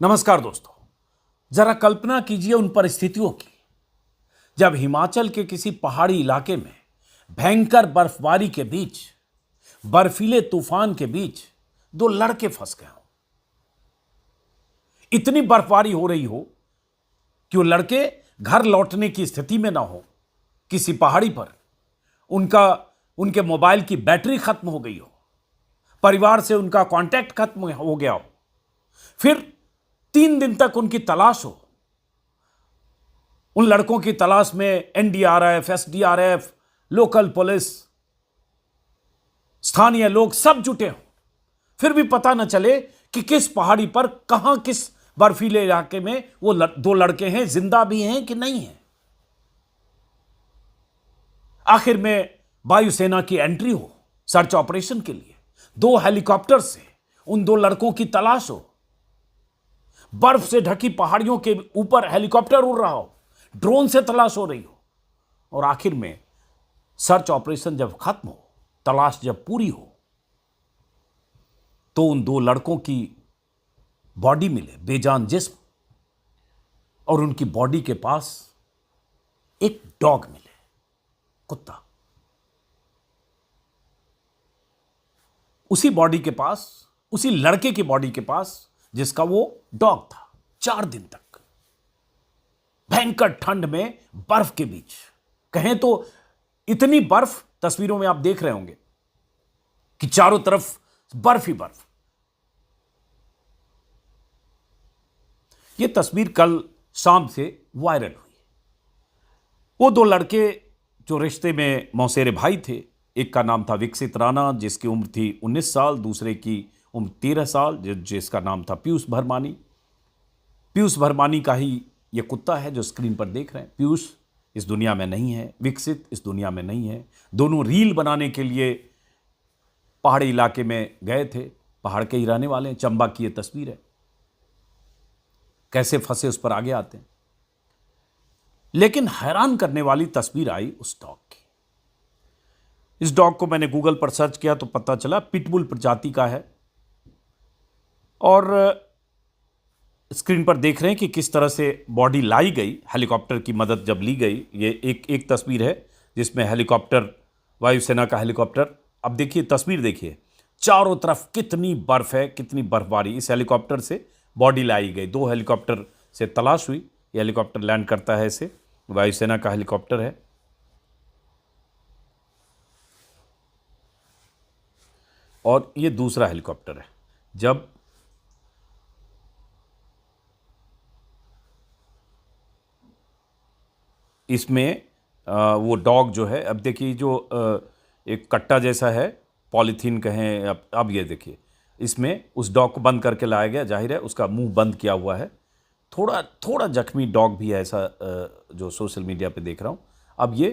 नमस्कार दोस्तों। जरा कल्पना कीजिए उन परिस्थितियों की जब हिमाचल के किसी पहाड़ी इलाके में भयंकर बर्फबारी के बीच, बर्फीले तूफान के बीच दो लड़के फंस गए हों। इतनी बर्फबारी हो रही हो कि वो लड़के घर लौटने की स्थिति में ना हो। किसी पहाड़ी पर उनके मोबाइल की बैटरी खत्म हो गई हो, परिवार से उनका कांटेक्ट खत्म हो गया हो, फिर 3 दिन तक उनकी तलाश हो। उन लड़कों की तलाश में एनडीआरएफ, एसडीआरएफ, लोकल पुलिस, स्थानीय लोग सब जुटे हों, फिर भी पता न चले कि किस पहाड़ी पर, कहां, किस बर्फीले इलाके में वो दो लड़के हैं, जिंदा भी हैं कि नहीं हैं। आखिर में वायुसेना की एंट्री हो सर्च ऑपरेशन के लिए, 2 हेलीकॉप्टर से उन 2 लड़कों की तलाश हो। बर्फ से ढकी पहाड़ियों के ऊपर हेलीकॉप्टर उड़ रहा हो, ड्रोन से तलाश हो रही हो, और आखिर में सर्च ऑपरेशन जब खत्म हो, तलाश जब पूरी हो, तो उन 2 लड़कों की बॉडी मिले, बेजान जिस्म, और उनकी बॉडी के पास एक डॉग मिले, कुत्ता। उसी बॉडी के पास, उसी लड़के की बॉडी के पास जिसका वो डॉग था। 4 दिन तक भयंकर ठंड में, बर्फ के बीच, कहें तो इतनी बर्फ, तस्वीरों में आप देख रहे होंगे कि चारों तरफ बर्फ ही बर्फ। यह तस्वीर कल शाम से वायरल हुई। वो 2 लड़के जो रिश्ते में मौसेरे भाई थे, एक का नाम था विकसित राणा जिसकी उम्र थी 19 साल, दूसरे की उम्र 13 साल जिसका नाम था पीयूष भरमानी। पीयूष भरमानी का ही ये कुत्ता है जो स्क्रीन पर देख रहे हैं। पीयूष इस दुनिया में नहीं है, विकसित इस दुनिया में नहीं है। दोनों रील बनाने के लिए पहाड़ी इलाके में गए थे, पहाड़ के ही रहने वाले हैं। चंबा की ये तस्वीर है, कैसे फंसे उस पर आगे आते हैं। लेकिन हैरान करने वाली तस्वीर आई उस डॉग की। इस डॉग को मैंने गूगल पर सर्च किया तो पता चला पिटबुल प्रजाति का है, और स्क्रीन पर देख रहे हैं कि किस तरह से बॉडी लाई गई, हेलीकॉप्टर की मदद जब ली गई। ये एक तस्वीर है जिसमें हेलीकॉप्टर, वायुसेना का हेलीकॉप्टर। अब देखिए तस्वीर, देखिए चारों तरफ कितनी बर्फ है, कितनी बर्फबारी। इस हेलीकॉप्टर से बॉडी लाई गई, 2 हेलीकॉप्टर से तलाश हुई। ये हेलीकॉप्टर लैंड करता है, इसे वायुसेना का हेलीकॉप्टर है। और ये दूसरा हेलीकॉप्टर है। जब इसमें वो डॉग जो है, अब देखिए जो एक कट्टा जैसा है, पॉलीथीन कहें, अब ये देखिए इसमें उस डॉग को बंद करके लाया गया। जाहिर है उसका मुंह बंद किया हुआ है। थोड़ा जख्मी डॉग भी है, ऐसा जो सोशल मीडिया पे देख रहा हूँ। अब ये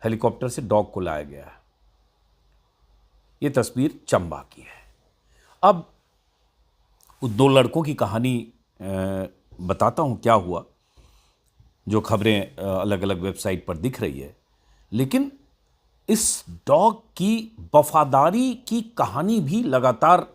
हेलीकॉप्टर से डॉग को लाया गया है। ये तस्वीर चंबा की है। अब उन 2 लड़कों की कहानी बताता हूँ क्या हुआ, जो खबरें अलग अलग वेबसाइट पर दिख रही है। लेकिन इस डॉग की वफादारी की कहानी भी लगातार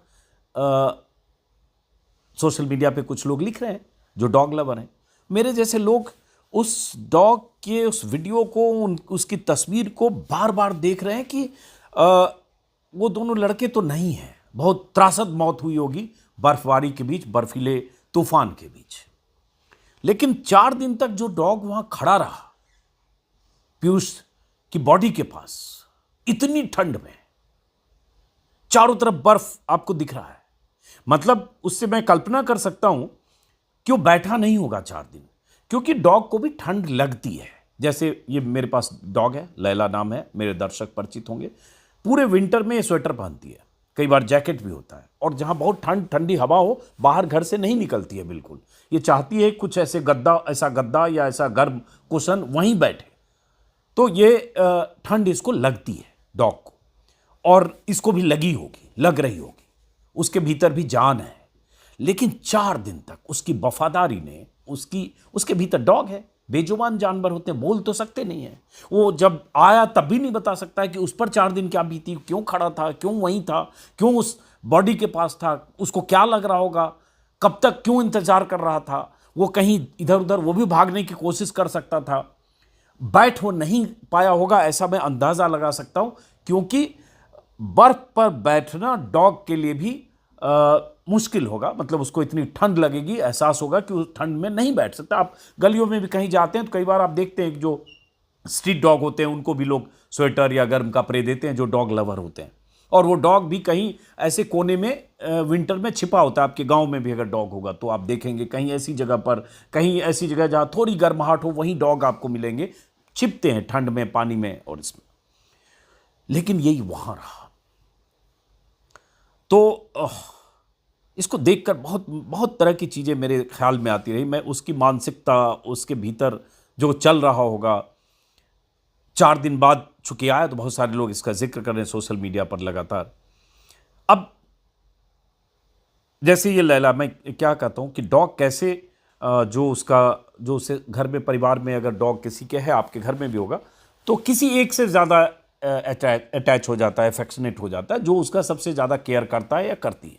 सोशल मीडिया पे कुछ लोग लिख रहे हैं जो डॉग लवर हैं। मेरे जैसे लोग उस डॉग के उस वीडियो को, उसकी तस्वीर को बार बार देख रहे हैं कि वो दोनों लड़के तो नहीं हैं। बहुत त्रासद मौत हुई होगी बर्फबारी के बीच, बर्फीले तूफान के बीच। लेकिन 4 दिन तक जो डॉग वहां खड़ा रहा पीयूष की बॉडी के पास, इतनी ठंड में, चारों तरफ बर्फ आपको दिख रहा है, मतलब उससे मैं कल्पना कर सकता हूं कि वो बैठा नहीं होगा 4 दिन, क्योंकि डॉग को भी ठंड लगती है। जैसे ये मेरे पास डॉग है, लैला नाम है, मेरे दर्शक परिचित होंगे। पूरे विंटर में ये स्वेटर पहनती है, कई बार जैकेट भी होता है, और जहां बहुत ठंडी हवा हो, बाहर घर से नहीं निकलती है बिल्कुल। ये चाहती है कुछ ऐसा गद्दा या ऐसा गर्म कुशन वहीं बैठे। तो ये ठंड इसको लगती है डॉग को, और इसको भी लगी होगी, लग रही होगी, उसके भीतर भी जान है। लेकिन 4 दिन तक उसकी वफादारी ने, उसके भीतर डॉग है, बेजुबान जानवर होते हैं, बोल तो सकते नहीं है। वो जब आया तब भी नहीं बता सकता है कि उस पर 4 दिन क्या बीती, क्यों खड़ा था, क्यों वहीं था, क्यों उस बॉडी के पास था, उसको क्या लग रहा होगा, कब तक क्यों इंतजार कर रहा था, वो कहीं इधर उधर वो भी भागने की कोशिश कर सकता था, बैठ हो नहीं पाया होगा ऐसा मैं अंदाज़ा लगा सकता हूं, क्योंकि बर्फ पर बैठना डॉग के लिए भी मुश्किल होगा। मतलब उसको इतनी ठंड लगेगी, एहसास होगा कि उस ठंड में नहीं बैठ सकता। आप गलियों में भी कहीं जाते हैं तो कई बार आप देखते हैं कि जो स्ट्रीट डॉग होते हैं उनको भी लोग स्वेटर या गर्म कपड़े देते हैं, जो डॉग लवर होते हैं। और वो डॉग भी कहीं ऐसे कोने में विंटर में छिपा होता है। आपके गांव में भी अगर डॉग होगा तो आप देखेंगे कहीं ऐसी जगह पर, कहीं ऐसी जगह जहाँ थोड़ी गर्माहट हो, वहीं डॉग आपको मिलेंगे, छिपते हैं ठंड में, पानी में और इसमें। लेकिन यही वहां रहा। तो इसको देखकर बहुत बहुत तरह की चीज़ें मेरे ख्याल में आती रही। मैं उसकी मानसिकता, उसके भीतर जो चल रहा होगा। 4 दिन बाद चूंकि आया तो बहुत सारे लोग इसका जिक्र कर रहे हैं सोशल मीडिया पर लगातार। अब जैसे ये लैला, मैं क्या कहता हूँ कि डॉग कैसे जो उसे घर में, परिवार में अगर डॉग किसी के है, आपके घर में भी होगा, तो किसी एक से ज़्यादा अटैच हो जाता है, अफेक्शनेट हो जाता है, जो उसका सबसे ज़्यादा केयर करता है या करती है।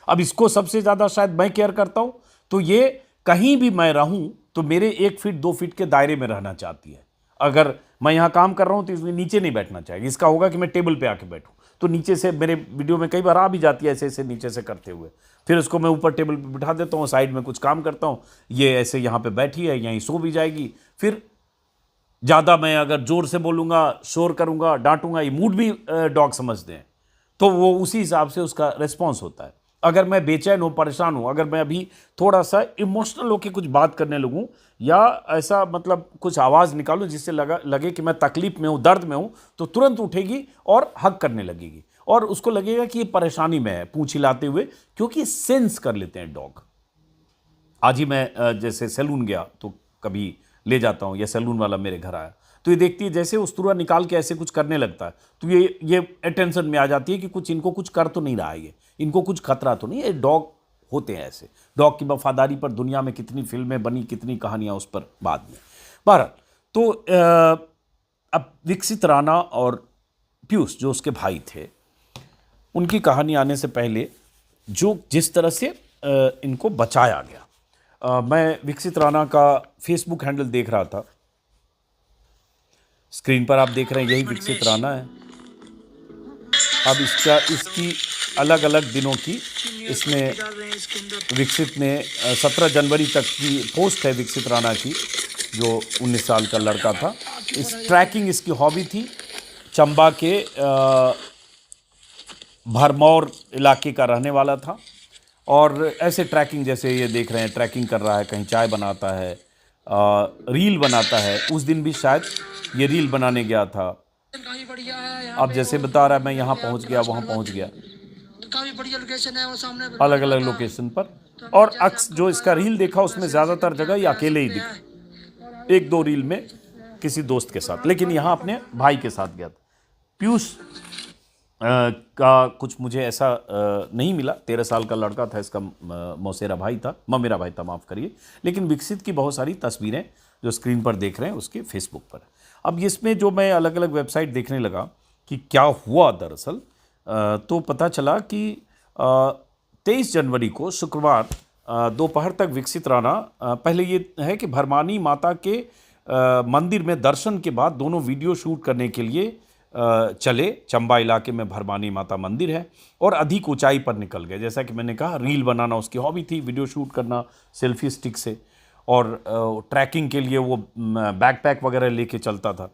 अब इसको सबसे ज़्यादा शायद मैं केयर करता हूँ, तो ये कहीं भी मैं रहूँ तो मेरे 1 फीट 2 फीट के दायरे में रहना चाहती है। अगर मैं यहाँ काम कर रहा हूँ तो इसमें नीचे नहीं बैठना चाहेगी। इसका होगा कि मैं टेबल पे आके बैठूँ, तो नीचे से मेरे वीडियो में कई बार आ भी जाती है ऐसे ऐसे नीचे से करते हुए। फिर उसको मैं ऊपर टेबल पे बिठा देता हूँ, साइड में कुछ काम करता हूँ, ये ऐसे यहाँ पे बैठी है, यहीं सो भी जाएगी। फिर ज़्यादा मैं अगर ज़ोर से बोलूँगा, शोर करूँगा, डांटूंगा, ये मूड भी डॉग समझते हैं, तो वो उसी हिसाब से उसका रिस्पॉन्स होता है। अगर मैं बेचैन हूँ, परेशान हूँ, अगर मैं अभी थोड़ा सा इमोशनल होकर कुछ बात करने लगूँ या ऐसा मतलब कुछ आवाज़ निकालूँ जिससे लगे कि मैं तकलीफ में हूँ, दर्द में हूँ, तो तुरंत उठेगी और हग करने लगेगी और उसको लगेगा कि ये परेशानी में है, पूंछ हिलाते हुए, क्योंकि सेंस कर लेते हैं डॉग। आज ही मैं जैसे सैलून गया तो कभी ले जाता हूँ, या सैलून वाला मेरे घर आया तो ये देखती है जैसे उस्तुरा निकाल के ऐसे कुछ करने लगता है, तो ये अटेंशन में आ जाती है कि कुछ इनको कुछ कर तो नहीं रहा है, ये इनको कुछ खतरा तो नहीं है। डॉग होते हैं ऐसे। डॉग की वफादारी पर दुनिया में कितनी फिल्में बनी, कितनी कहानियाँ, उस पर बाद में। बहरहाल, तो अब विकसित राणा और पीयूष जो उसके भाई थे, उनकी कहानी आने से पहले जो जिस तरह से इनको बचाया गया, मैं विकसित राणा का फेसबुक हैंडल देख रहा था। स्क्रीन पर आप देख रहे हैं, यही विकसित राणा है। अब इसकी अलग अलग दिनों की इसमें विकसित ने 17 जनवरी तक की पोस्ट है विकसित राणा की, जो 19 साल का लड़का था। इस ट्रैकिंग इसकी हॉबी थी। चंबा के भरमौर इलाके का रहने वाला था और ऐसे ट्रैकिंग, जैसे ये देख रहे हैं, ट्रैकिंग कर रहा है, कहीं चाय बनाता है, रील बनाता है। उस दिन भी शायद ये रील बनाने गया था। अब जैसे बता रहा है, मैं यहाँ पहुँच गया, वहाँ पहुँच गया, काफी बढ़िया लोकेशन है वो सामने, अलग अलग लोकेशन पर। और अक्स जो इसका रील देखा उसमें ज़्यादातर जगह ये अकेले ही दिखा, 1-2 रील में किसी दोस्त के साथ, लेकिन यहाँ अपने भाई के साथ गया था। पीयूष का कुछ मुझे ऐसा नहीं मिला। 13 साल का लड़का था, इसका मौसेरा भाई था, ममेरा भाई था, माफ़ करिए। लेकिन विकसित की बहुत सारी तस्वीरें जो स्क्रीन पर देख रहे हैं उसके फेसबुक पर। अब इसमें जो मैं अलग अलग वेबसाइट देखने लगा कि क्या हुआ दरअसल, तो पता चला कि 23 जनवरी को शुक्रवार दोपहर तक विकसित राणा, पहले ये है कि भरमानी माता के मंदिर में दर्शन के बाद दोनों वीडियो शूट करने के लिए चले। चंबा इलाके में भरमानी माता मंदिर है और अधिक ऊंचाई पर निकल गए। जैसा कि मैंने कहा, रील बनाना उसकी हॉबी थी, वीडियो शूट करना सेल्फी स्टिक से, और ट्रैकिंग के लिए वो बैकपैक वगैरह लेके चलता था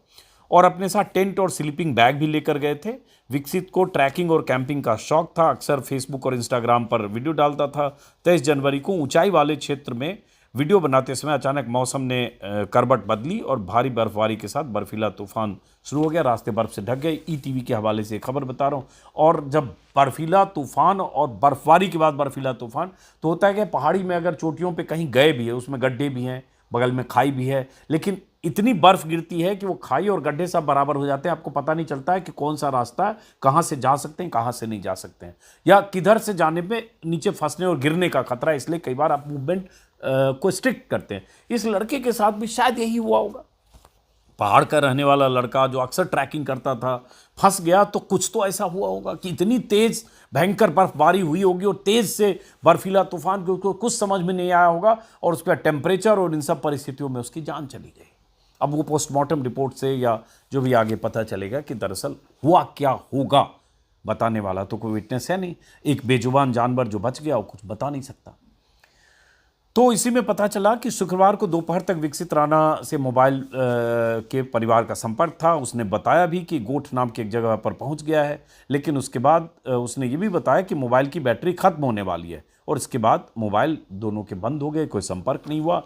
और अपने साथ टेंट और स्लीपिंग बैग भी लेकर गए थे। विकसित को ट्रैकिंग और कैंपिंग का शौक था, अक्सर फेसबुक और इंस्टाग्राम पर वीडियो डालता था। 23 जनवरी को ऊंचाई वाले क्षेत्र में वीडियो बनाते समय अचानक मौसम ने करवट बदली और भारी बर्फबारी के साथ बर्फीला तूफान शुरू हो गया। रास्ते बर्फ से ढक गए। ईटीवी के हवाले से खबर बता रहा हूँ। और जब बर्फीला तूफान और बर्फबारी के बाद बर्फीला तूफान, तो होता है कि पहाड़ी में अगर चोटियों पे कहीं गए भी है, उसमें गड्ढे भी हैं, बगल में खाई भी है, लेकिन इतनी बर्फ गिरती है कि वो खाई और गड्ढे सब बराबर हो जाते हैं। आपको पता नहीं चलता है कि कौन सा रास्ता है, कहाँ से जा सकते हैं, कहाँ से नहीं जा सकते हैं, या किधर से जाने पे नीचे फंसने और गिरने का खतरा है। इसलिए कई बार आप मूवमेंट को स्ट्रिक्ट करते हैं। इस लड़के के साथ भी शायद यही हुआ होगा। पहाड़ का रहने वाला लड़का जो अक्सर ट्रैकिंग करता था फंस गया, तो कुछ तो ऐसा हुआ होगा कि इतनी तेज भयंकर बर्फबारी हुई होगी और तेज से बर्फीला तूफान कि उसको कुछ समझ में नहीं आया होगा और उसका टेम्परेचर और इन सब परिस्थितियों में उसकी जान चली गई। अब वो पोस्टमार्टम रिपोर्ट से या जो भी आगे पता चलेगा कि दरअसल हुआ क्या होगा। बताने वाला तो कोई विटनेस है नहीं, एक बेजुबान जानवर जो बच गया वो कुछ बता नहीं सकता। तो इसी में पता चला कि शुक्रवार को दोपहर तक विकसित राणा से मोबाइल के परिवार का संपर्क था। उसने बताया भी कि गोठ नाम की एक जगह पर पहुंच गया है, लेकिन उसके बाद उसने ये भी बताया कि मोबाइल की बैटरी खत्म होने वाली है और इसके बाद मोबाइल दोनों के बंद हो गए, कोई संपर्क नहीं हुआ।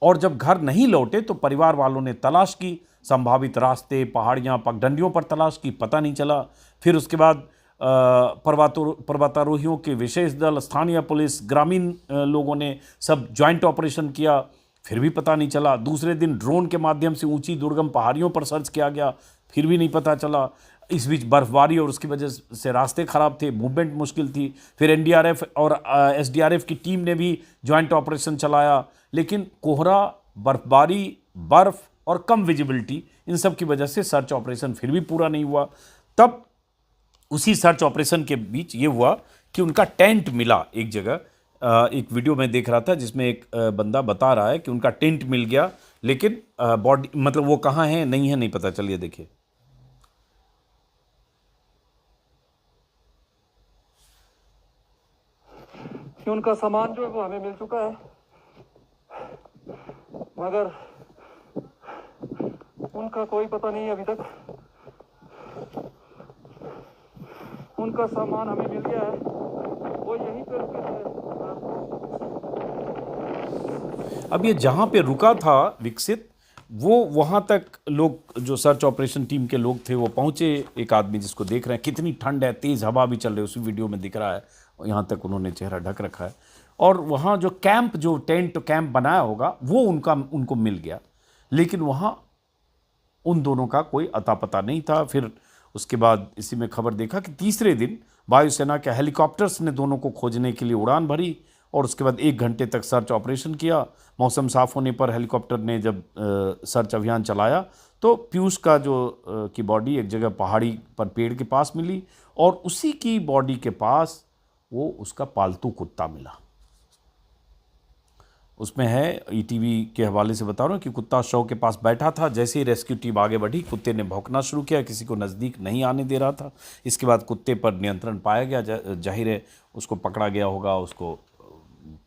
और जब घर नहीं लौटे तो परिवार वालों ने तलाश की, संभावित रास्ते, पहाड़ियाँ, पगडंडियों पर तलाश की, पता नहीं चला। फिर उसके बाद पर्वतारोहियों के विशेष दल, स्थानीय पुलिस, ग्रामीण लोगों ने सब ज्वाइंट ऑपरेशन किया, फिर भी पता नहीं चला। दूसरे दिन ड्रोन के माध्यम से ऊंची दुर्गम पहाड़ियों पर सर्च किया गया, फिर भी नहीं पता चला। इस बीच बर्फबारी और उसकी वजह से रास्ते खराब थे, मूवमेंट मुश्किल थी। फिर एनडीआरएफ और एसडीआरएफ की टीम ने भी ज्वाइंट ऑपरेशन चलाया, लेकिन कोहरा, बर्फबारी, बर्फ और कम विजिबिलिटी, इन सब की वजह से सर्च ऑपरेशन फिर भी पूरा नहीं हुआ। तब उसी सर्च ऑपरेशन के बीच ये हुआ कि उनका टेंट मिला एक जगह। एक वीडियो में देख रहा था जिसमें एक बंदा बता रहा है कि उनका टेंट मिल गया, लेकिन बॉडी मतलब वो कहाँ है नहीं है नहीं पता। चलिए देखिए। कि उनका सामान जो है वो हमें मिल चुका है, मगर उनका कोई पता नहीं अभी तक। उनका सामान हमें मिल गया है, वो यहीं पे रुके थे। अब ये जहाँ पे रुका था विकसित, वो वहाँ तक लोग जो सर्च ऑपरेशन टीम के लोग थे वो पहुँचे। एक आदमी जिसको देख रहे हैं, कितनी ठंड है, तेज़ हवा भी चल रही है, उसी वीडियो में दिख रहा है, यहाँ तक उन्होंने चेहरा ढक रखा है। और वहाँ जो कैंप, जो टेंट कैंप बनाया होगा, वो उनको मिल गया, लेकिन वहाँ उन दोनों का कोई अता पता नहीं था। फिर उसके बाद इसी में खबर देखा कि तीसरे दिन वायुसेना के हेलीकॉप्टर्स ने दोनों को खोजने के लिए उड़ान भरी और उसके बाद 1 घंटे तक सर्च ऑपरेशन किया। मौसम साफ होने पर हेलीकॉप्टर ने जब सर्च अभियान चलाया तो पीयूष का की बॉडी एक जगह पहाड़ी पर पेड़ के पास मिली और उसी की बॉडी के पास वो उसका पालतू कुत्ता मिला। उसमें है, ईटीवी के हवाले से बता रहा हूँ कि कुत्ता शव के पास बैठा था। जैसे ही रेस्क्यू टीम आगे बढ़ी, कुत्ते ने भौंकना शुरू किया, किसी को नज़दीक नहीं आने दे रहा था। इसके बाद कुत्ते पर नियंत्रण पाया गया। जाहिर है उसको पकड़ा गया होगा, उसको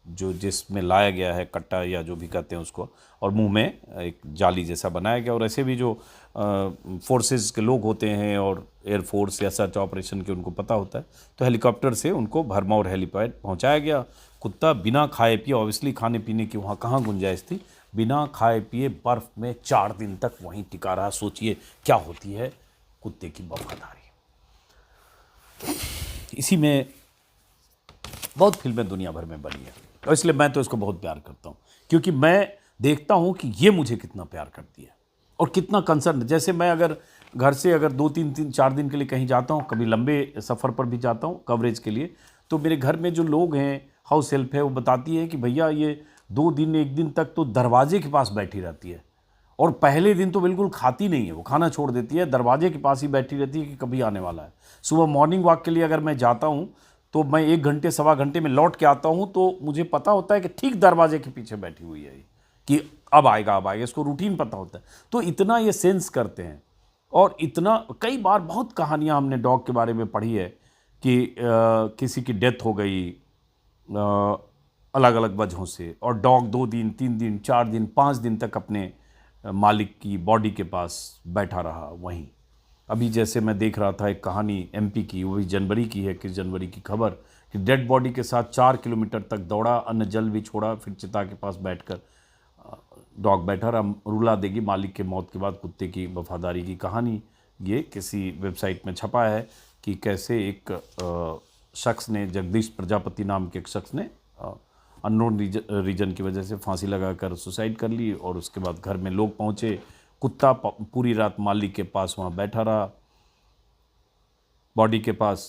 जो जिसमें लाया गया है कट्टा या जो भी कहते हैं उसको, और मुंह में एक जाली जैसा बनाया गया। और ऐसे भी जो फोर्सेस के लोग होते हैं और एयरफोर्स या सर्च ऑपरेशन के उनको पता होता है, तो हेलीकॉप्टर से उनको भरमौर हेलीपैड पहुंचाया गया। कुत्ता बिना खाए पिए, ऑब्वियसली खाने पीने की वहाँ कहाँ गुंजाइश थी, बिना खाए पिए बर्फ़ में 4 दिन तक वहीं टिका रहा। सोचिए क्या होती है कुत्ते की वफादारी। इसी में बहुत फिल्में दुनिया भर में बनी है और इसलिए मैं तो इसको बहुत प्यार करता हूँ, क्योंकि मैं देखता हूँ कि ये मुझे कितना प्यार करती है और कितना कंसर्न। जैसे मैं अगर घर से 2-3-4 दिन के लिए कहीं जाता हूँ, कभी लंबे सफ़र पर भी जाता हूँ कवरेज के लिए, तो मेरे घर में जो लोग हैं, हाउस हेल्प है, वो बताती है कि भैया ये 2 दिन 1 दिन तक तो दरवाजे के पास बैठी रहती है और पहले दिन तो बिल्कुल खाती नहीं है, वो खाना छोड़ देती है, दरवाजे के पास ही बैठी रहती है कि कभी आने वाला है। सुबह मॉर्निंग वॉक के लिए अगर मैं जाता हूँ तो मैं 1 घंटे सवा घंटे में लौट के आता हूँ तो मुझे पता होता है कि ठीक दरवाजे के पीछे बैठी हुई है कि अब आएगा, इसको रूटीन पता होता है। तो इतना ये सेंस करते हैं। और इतना, कई बार बहुत कहानियाँ हमने डॉग के बारे में पढ़ी है कि किसी की डेथ हो गई अलग अलग वजहों से, और डॉग 2 दिन 3 दिन 4 दिन 5 दिन तक अपने मालिक की बॉडी के पास बैठा रहा वहीं। अभी जैसे मैं देख रहा था एक कहानी एमपी की, वो भी जनवरी की है, 21 जनवरी की खबर, कि डेड बॉडी के साथ 4 किलोमीटर तक दौड़ा, अन्न जल भी छोड़ा, फिर चिता के पास बैठकर डॉग बैठा रहा। रुला देगी मालिक के मौत के बाद कुत्ते की वफादारी की कहानी। ये किसी वेबसाइट में छपा है कि कैसे एक शख्स ने, जगदीश प्रजापति नाम के एक शख्स ने अननोन रीजन की वजह से फांसी लगाकर सुसाइड कर ली और उसके बाद घर में लोग पहुंचे, कुत्ता पूरी रात मालिक के पास वहाँ बैठा रहा बॉडी के पास,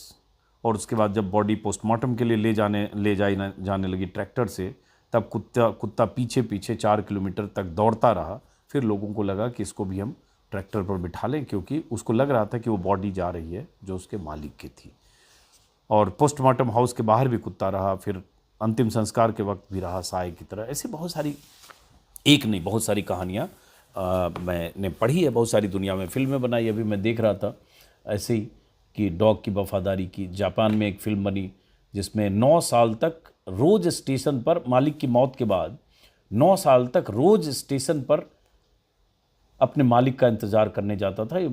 और उसके बाद जब बॉडी पोस्टमार्टम के लिए ले जाने लगी ट्रैक्टर से, तब कुत्ता पीछे पीछे 4 किलोमीटर तक दौड़ता रहा। फिर लोगों को लगा कि इसको भी हम ट्रैक्टर पर बिठा लें, क्योंकि उसको लग रहा था कि वो बॉडी जा रही है जो उसके मालिक की थी। और पोस्टमार्टम हाउस के बाहर भी कुत्ता रहा, फिर अंतिम संस्कार के वक्त भी रहा साए की तरह। ऐसी बहुत सारी, एक नहीं बहुत सारी कहानियाँ मैंने पढ़ी है, बहुत सारी दुनिया में फिल्में बनाई। अभी मैं देख रहा था ऐसे ही कि डॉग की वफादारी की, जापान में एक फिल्म बनी जिसमें 9 साल तक रोज़ स्टेशन पर, मालिक की मौत के बाद 9 साल तक रोज़ स्टेशन पर अपने मालिक का इंतज़ार करने जाता था। ये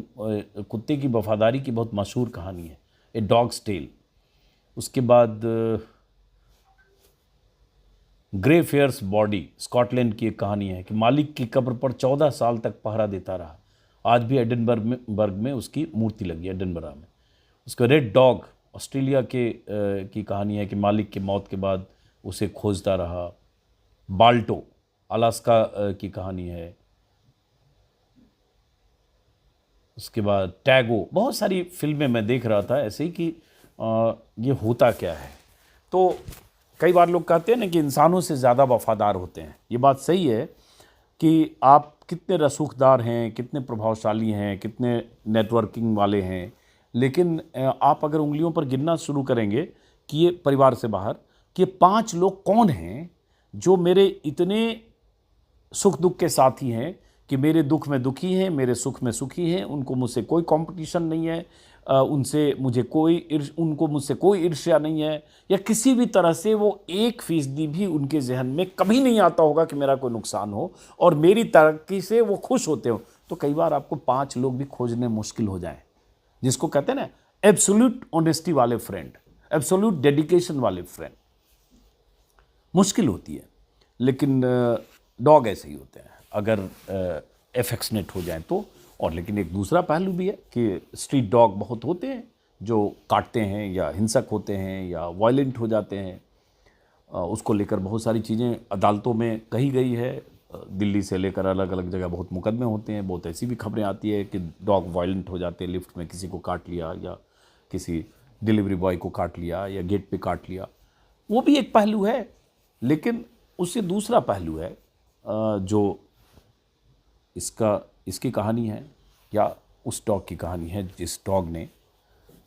कुत्ते की वफादारी की बहुत मशहूर कहानी है, ए डॉग्स टेल। उसके बाद ग्रे फेयर्स बॉडी, स्कॉटलैंड की एक कहानी है कि मालिक की कब्र पर 14 साल तक पहरा देता रहा। आज भी एडिनबर्ग में उसकी मूर्ति लगी है, एडिनबरा में। उसका रेड डॉग, ऑस्ट्रेलिया की कहानी है कि मालिक की मौत के बाद उसे खोजता रहा। बाल्टो, अलास्का की कहानी है। उसके बाद टैगो, बहुत सारी फिल्में मैं देख रहा था ऐसे ही कि ये होता क्या है। तो कई बार लोग कहते हैं ना कि इंसानों से ज़्यादा वफादार होते हैं। ये बात सही है कि आप कितने रसूखदार हैं, कितने प्रभावशाली हैं, कितने नेटवर्किंग वाले हैं, लेकिन आप अगर उंगलियों पर गिनना शुरू करेंगे कि ये परिवार से बाहर कि ये 5 लोग कौन हैं जो मेरे इतने सुख दुख के साथी हैं कि मेरे दुख में दुखी हैं, मेरे सुख में सुखी हैं, उनको मुझसे कोई कंपटीशन नहीं है, उनको मुझसे कोई ईर्ष्या नहीं है, या किसी भी तरह से वो 1% भी उनके जहन में कभी नहीं आता होगा कि मेरा कोई नुकसान हो, और मेरी तरक्की से वो खुश होते हो। तो कई बार आपको 5 लोग भी खोजने मुश्किल हो जाएं, जिसको कहते हैं ना एब्सोल्यूट ऑनेस्टी वाले फ्रेंड, एब्सोल्यूट डेडिकेशन वाले फ्रेंड। मुश्किल होती है, लेकिन डॉग ऐसे ही होते हैं अगर एफेक्शनेट हो जाएं तो। और लेकिन एक दूसरा पहलू भी है कि स्ट्रीट डॉग बहुत होते हैं जो काटते हैं या हिंसक होते हैं या वायलेंट हो जाते हैं। उसको लेकर बहुत सारी चीज़ें अदालतों में कही गई है। दिल्ली से लेकर अलग अलग जगह बहुत मुकदमे होते हैं। बहुत ऐसी भी खबरें आती है कि डॉग वायलेंट हो जाते हैं, लिफ्ट में किसी को काट लिया या किसी डिलीवरी बॉय को काट लिया या गेट पे काट लिया। वो भी एक पहलू है, लेकिन उससे दूसरा पहलू है जो इसकी कहानी है या उस डॉग की कहानी है जिस डॉग ने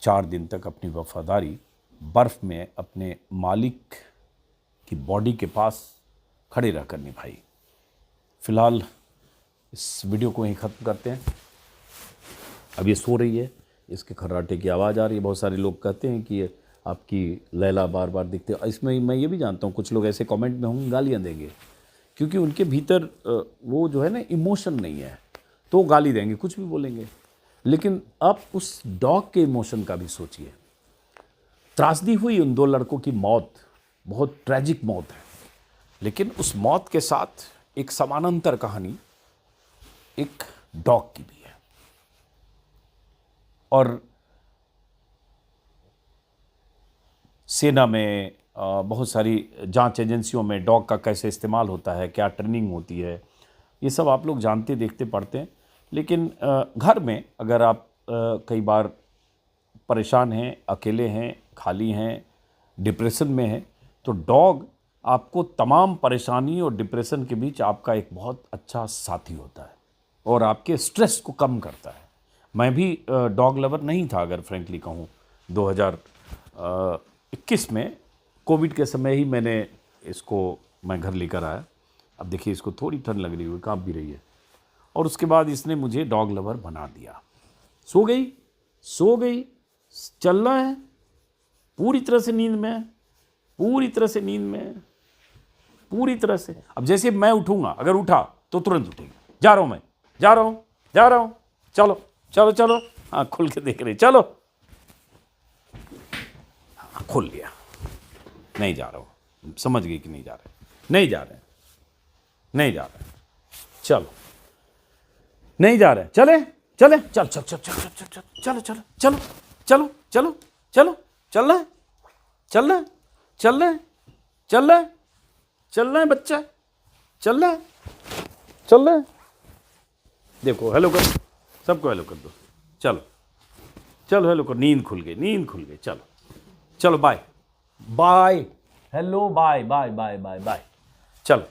4 दिन तक अपनी वफादारी बर्फ़ में अपने मालिक की बॉडी के पास खड़े रहकर निभाई। फ़िलहाल इस वीडियो को यहीं ख़त्म करते हैं। अब ये सो रही है, इसके खर्राटे की आवाज़ आ रही है। बहुत सारे लोग कहते हैं कि ये आपकी लैला बार बार दिखते हैं। इसमें मैं ये भी जानता हूँ कुछ लोग ऐसे कमेंट में होंगे गालियाँ देंगे, क्योंकि उनके भीतर वो जो है ना इमोशन नहीं है, तो गाली देंगे, कुछ भी बोलेंगे। लेकिन आप उस डॉग के इमोशन का भी सोचिए। त्रासदी हुई उन 2 लड़कों की मौत, बहुत ट्रैजिक मौत है, लेकिन उस मौत के साथ एक समानांतर कहानी एक डॉग की भी है। और सेना में बहुत सारी जांच एजेंसियों में डॉग का कैसे इस्तेमाल होता है, क्या ट्रेनिंग होती है, ये सब आप लोग जानते, देखते, पढ़ते हैं। लेकिन घर में अगर आप कई बार परेशान हैं, अकेले हैं, खाली हैं, डिप्रेशन में हैं, तो डॉग आपको तमाम परेशानी और डिप्रेशन के बीच आपका एक बहुत अच्छा साथी होता है और आपके स्ट्रेस को कम करता है। मैं भी डॉग लवर नहीं था, अगर फ्रेंकली कहूँ। 2021 में कोविड के समय ही मैं घर लेकर आया। अब देखिए इसको थोड़ी ठंड लग रही है, काँप भी रही है, और उसके बाद इसने मुझे डॉग लवर बना दिया। सो गई, चलना है, पूरी तरह से नींद में, पूरी तरह से। अब जैसे मैं उठूंगा, अगर उठा तो तुरंत उठेगा, जा रहा हूँ, चलो, हाँ खोल के देख रहे, चलो, हाँ खोल लिया, नहीं जा रहा हूँ, समझ गई कि नहीं जा रहे, चलो, नहीं जा रहे, चले, चल रहे हैं बच्चा, चल रहे हैं। देखो हेलो कर, सबको हेलो कर दो, चलो हेलो कर, नींद खुल गई, चलो बाय, हेलो बाय, चलो।